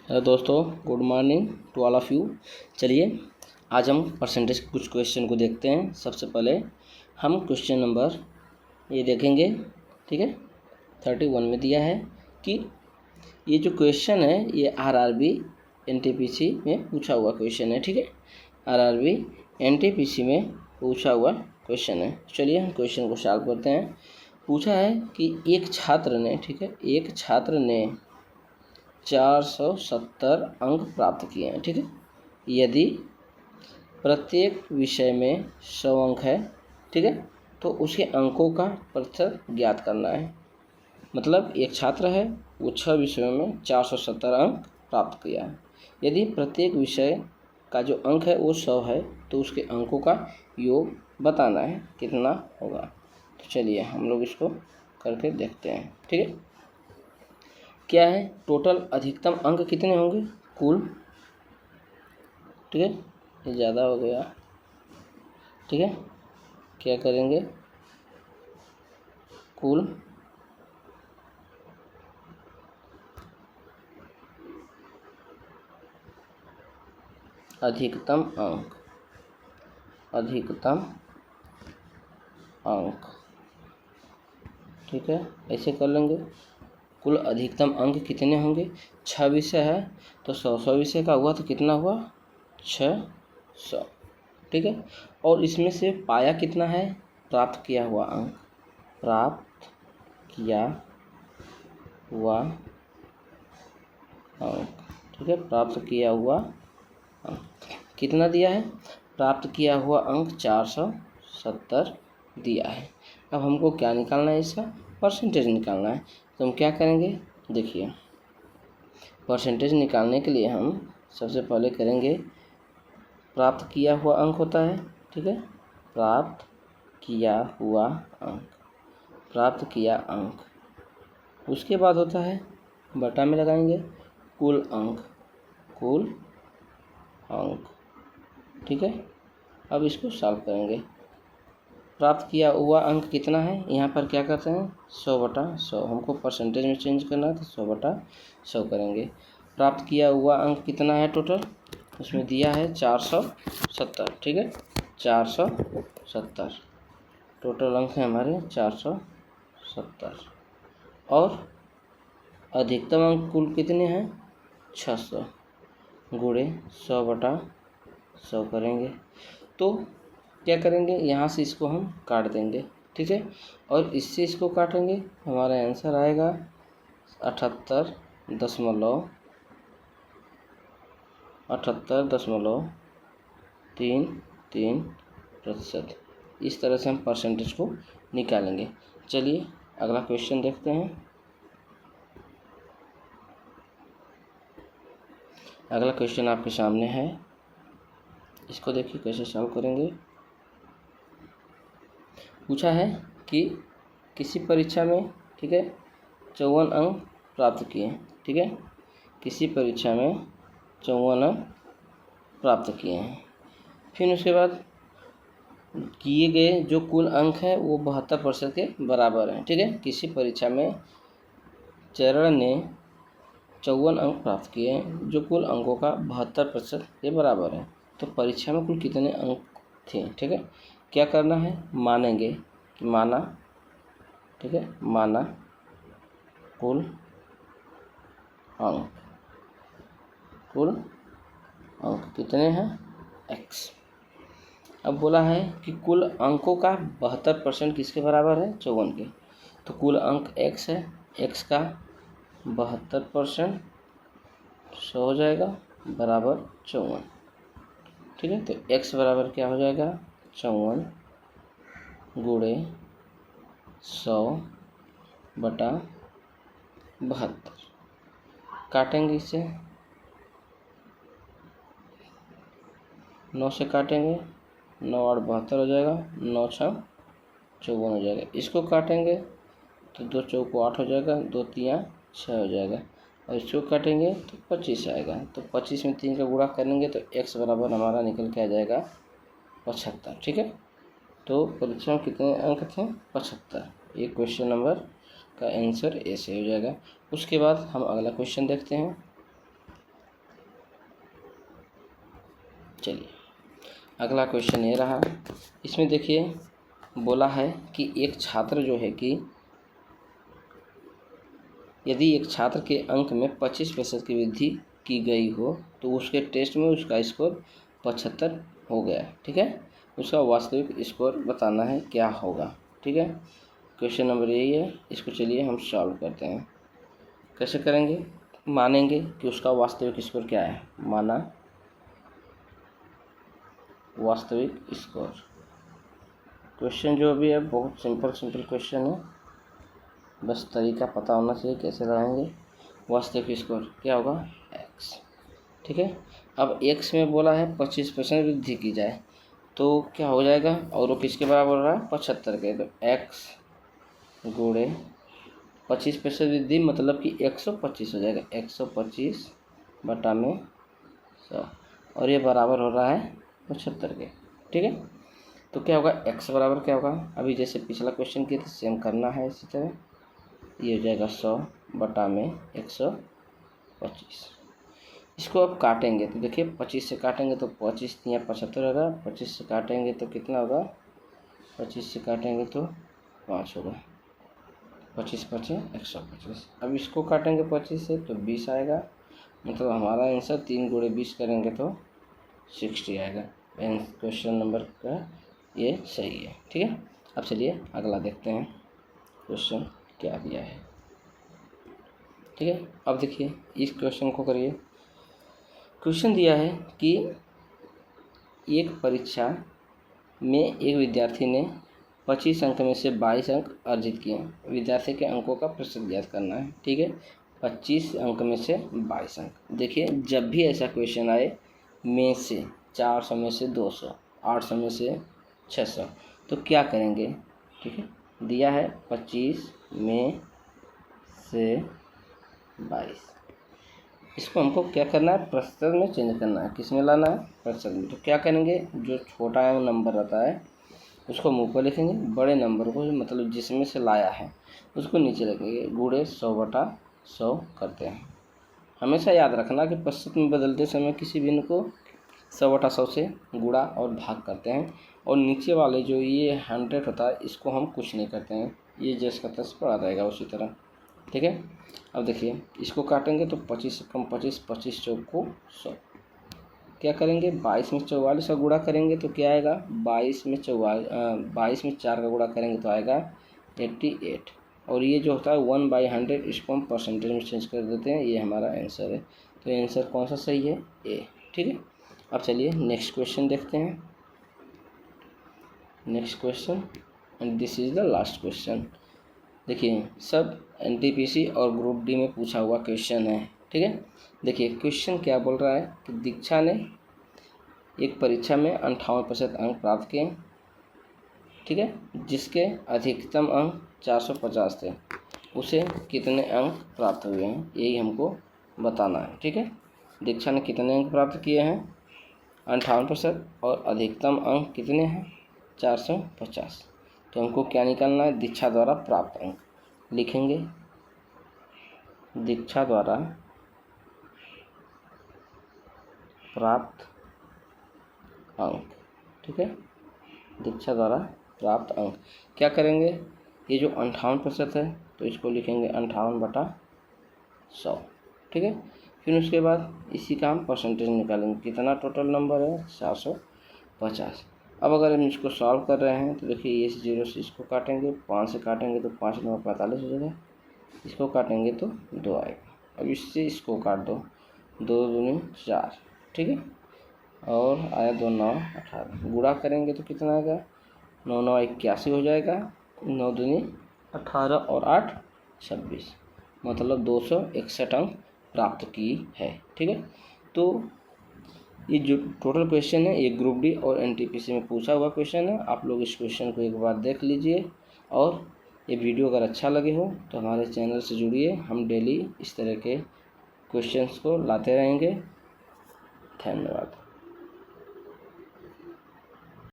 Hello दोस्तों, good morning to all of you. चलिए आज हम परसेंटेज के कुछ क्वेश्चन को देखते हैं। सबसे पहले हम क्वेश्चन नंबर ये देखेंगे, ठीक है। 31 में दिया है कि ये जो क्वेश्चन है ये आरआरबी एनटीपीसी में पूछा हुआ क्वेश्चन है, ठीक है। आरआरबी एनटीपीसी में पूछा हुआ क्वेश्चन है। चलिए हम क्वेश्चन को सॉल्व करते हैं। पूछा है कि एक छात्र ने, ठीक है, एक छात्र ने 470 अंक प्राप्त किए हैं, ठीक है। यदि प्रत्येक विषय में 100 अंक है, ठीक है, तो उसके अंकों का प्रतिशत ज्ञात करना है। मतलब एक छात्र है, वो 6 विषयों में 470 अंक प्राप्त किया है। यदि प्रत्येक विषय का जो अंक है वो 100 है, तो उसके अंकों का योग बताना है, कितना होगा। तो चलिए हम लोग इसको करके देखते हैं, ठीक है। क्या है, टोटल अधिकतम अंक कितने होंगे, कुल, ठीक है। ये ज़्यादा हो गया, ठीक है। क्या करेंगे, कुल अधिकतम अंक, अधिकतम अंक, ठीक है। ऐसे कर लेंगे। कुल अधिकतम अंक कितने होंगे, 6 विषय है तो 100 विषय का हुआ तो कितना हुआ, 600, ठीक है। और इसमें से पाया कितना है, प्राप्त किया हुआ अंक, प्राप्त किया हुआ अंक, ठीक है। प्राप्त किया हुआ अंक कितना दिया है, प्राप्त किया हुआ अंक 470 दिया है। अब हमको क्या निकालना है, इसका परसेंटेज निकालना है। तो हम क्या करेंगे, देखिए परसेंटेज निकालने के लिए हम सबसे पहले करेंगे, प्राप्त किया हुआ अंक होता है, ठीक है। प्राप्त किया हुआ अंक, प्राप्त किया अंक, उसके बाद होता है बटा में लगाएंगे कुल अंक, कुल अंक, ठीक है। अब इसको सॉल्व करेंगे। प्राप्त किया हुआ अंक कितना है, यहाँ पर क्या करते हैं 100/100, हमको परसेंटेज में चेंज करना है तो 100/100 करेंगे। प्राप्त किया हुआ अंक कितना है टोटल, उसमें दिया है 470, ठीक है। 470 टोटल अंक है हमारे 470। और अधिकतम अंक कुल कितने हैं, 600 गुणे 100/100 करेंगे। तो क्या करेंगे, यहाँ से इसको हम काट देंगे, ठीक है। और इससे इसको काटेंगे, हमारा आंसर आएगा 78.33%। इस तरह से हम परसेंटेज को निकालेंगे। चलिए अगला क्वेश्चन देखते हैं। अगला क्वेश्चन आपके सामने है, इसको देखिए कैसे सॉल्व करेंगे। पूछा है कि किसी परीक्षा में, ठीक है, 54 अंक प्राप्त किए, ठीक है। किसी परीक्षा में 54 अंक प्राप्त किए हैं। फिर उसके बाद किए गए जो कुल अंक है वो 72% के बराबर हैं, ठीक है। किसी परीक्षा में चरण ने 54 अंक प्राप्त किए हैं जो कुल अंकों का 72% के बराबर है। तो परीक्षा में कुल कितने अंक थे, ठीक है। क्या करना है, मानेंगे कि माना, ठीक है, माना कुल अंक, कुल अंक कितने हैं, x। अब बोला है कि कुल अंकों का 72% किसके बराबर है, 54 के। तो कुल अंक x है, x का 72% 100 हो जाएगा बराबर 54, ठीक है। तो x बराबर क्या हो जाएगा, 54 गुणे 100/72। काटेंगे, इससे 9 से काटेंगे, 9 8 72 हो जाएगा, 9 6 54 हो जाएगा। इसको काटेंगे तो 2 चौको 8 हो जाएगा, 2 3 6 हो जाएगा। और इसको काटेंगे तो 25 आएगा। तो 25 में 3 का गुणा करेंगे तो x बराबर हमारा निकल के आ जाएगा 75, ठीक है। तो परीक्षा में कितने अंक थे, 75। ये क्वेश्चन नंबर का आंसर ऐसे हो जाएगा। उसके बाद हम अगला क्वेश्चन देखते हैं। चलिए अगला क्वेश्चन ये रहा। इसमें देखिए बोला है कि एक छात्र जो है कि यदि एक छात्र के अंक में 25% की वृद्धि की गई हो तो उसके टेस्ट में उसका स्कोर 75 हो गया। ठीक है, उसका वास्तविक स्कोर बताना है क्या होगा। ठीक है, क्वेश्चन नंबर यही है। इसको चलिए हम सॉल्व करते हैं। कैसे करेंगे? मानेंगे कि उसका वास्तविक स्कोर क्या है। माना वास्तविक स्कोर। क्वेश्चन जो भी है बहुत सिंपल क्वेश्चन है, बस तरीका पता होना चाहिए कैसे लगाएंगे। वास्तविक स्कोर क्या होगा? x। ठीक है, अब x में बोला है 25% वृद्धि की जाए तो क्या हो जाएगा, और वो किसके बराबर हो रहा है? 75 के। तो x गुणे 25% वृद्धि मतलब कि 125 हो जाएगा। 125 बटा में 100 और ये बराबर हो रहा है 75 के। ठीक है, तो क्या होगा? x बराबर क्या होगा? अभी जैसे पिछला क्वेश्चन किया था सेम करना है इसी तरह। ये हो जाएगा 100 बटा में 125। इसको अब काटेंगे तो देखिए 25 से काटेंगे तो 25 या 75 होगा। 25 से काटेंगे तो कितना होगा? 25 से काटेंगे तो 5 होगा। 25 5 125। अब इसको काटेंगे 25 से तो 20 आएगा। मतलब हमारा आंसर 3 गुणे 20 करेंगे तो 60 आएगा। क्वेश्चन नंबर का ये सही है। ठीक है, अब चलिए अगला देखते हैं क्वेश्चन क्या दिया है। ठीक है, अब देखिए इस क्वेश्चन को करिए। क्वेश्चन दिया है कि एक परीक्षा में एक विद्यार्थी ने 25 अंक में से 22 अंक अर्जित किए। विद्यार्थी के अंकों का प्रतिशत ज्ञात करना है। ठीक है, 25 अंक में से 22 अंक। देखिए जब भी ऐसा क्वेश्चन आए में से 400 में से 200, 800 में से 600, तो क्या करेंगे? ठीक है, दिया है 25 में से 22, इसको हमको क्या करना है? प्रतिशत में चेंज करना है। किस में लाना है? प्रतिशत में। तो क्या करेंगे? जो छोटा नंबर रहता है उसको मुँह पर लिखेंगे, बड़े नंबर को मतलब जिसमें से लाया है उसको नीचे रखेंगे। गुणे 100 बटा 100 करते हैं। हमेशा याद रखना कि प्रतिशत में बदलते समय किसी भिन्न को 100 बटा 100 से गुणा और भाग करते हैं, और नीचे वाले जो ये 100 होता है इसको हम कुछ नहीं करते हैं, ये जैसा का तैसा पड़ा रहेगा उसी तरह। ठीक है, अब देखिए इसको काटेंगे तो 25 से कम 25, 25 चौक को 100। क्या करेंगे? 22 में 44 का गुणा करेंगे तो क्या आएगा? 22 में 4 का गुणा करेंगे तो आएगा 88। और ये जो होता है 1/100 इसको हम परसेंटेज में चेंज कर देते हैं। ये हमारा आंसर है। तो आंसर कौन सा सही है? ए। ठीक है, अब चलिए नेक्स्ट क्वेश्चन देखते हैं। Next question and this is the last question. देखिए सब एनटीपीसी और ग्रुप डी में पूछा हुआ क्वेश्चन है। ठीक है, देखिए क्वेश्चन क्या बोल रहा है कि दीक्षा ने एक परीक्षा में 58% अंक प्राप्त किए। ठीक है, जिसके अधिकतम अंक 450 थे, उसे कितने अंक प्राप्त हुए हैं यही हमको बताना है। ठीक है, दीक्षा ने कितने अंक प्राप्त किए हैं? 58%, और अधिकतम अंक कितने हैं? 450। तो हमको क्या निकालना है? दीक्षा द्वारा प्राप्त अंक लिखेंगे। दीक्षा द्वारा प्राप्त अंक। ठीक है, दीक्षा द्वारा प्राप्त अंक क्या करेंगे? ये जो 58% है तो इसको लिखेंगे 58 बटा 100। ठीक है, फिर उसके बाद इसी का हम परसेंटेज निकालेंगे। कितना टोटल नंबर है? 450। अब अगर हम इसको सॉल्व कर रहे हैं तो देखिए ये 0 से इसको काटेंगे, 5 से काटेंगे तो 5 9 45 हो जाएगा। इसको काटेंगे तो 2 आएगा। अब इससे इसको काट दो, 2 दूनी 4। ठीक है, और आया 2 9 18। गुणा करेंगे तो कितना आएगा? 9 9 81 हो जाएगा। 9 दूनी 18 और 8 26, मतलब 261 अंक प्राप्त की है। ठीक है, तो ये जो टोटल क्वेश्चन है ये ग्रुप डी और एनटीपीसी में पूछा हुआ क्वेश्चन है। आप लोग इस क्वेश्चन को एक बार देख लीजिए, और ये वीडियो अगर अच्छा लगे हो तो हमारे चैनल से जुड़िए। हम डेली इस तरह के क्वेश्चंस को लाते रहेंगे। धन्यवाद।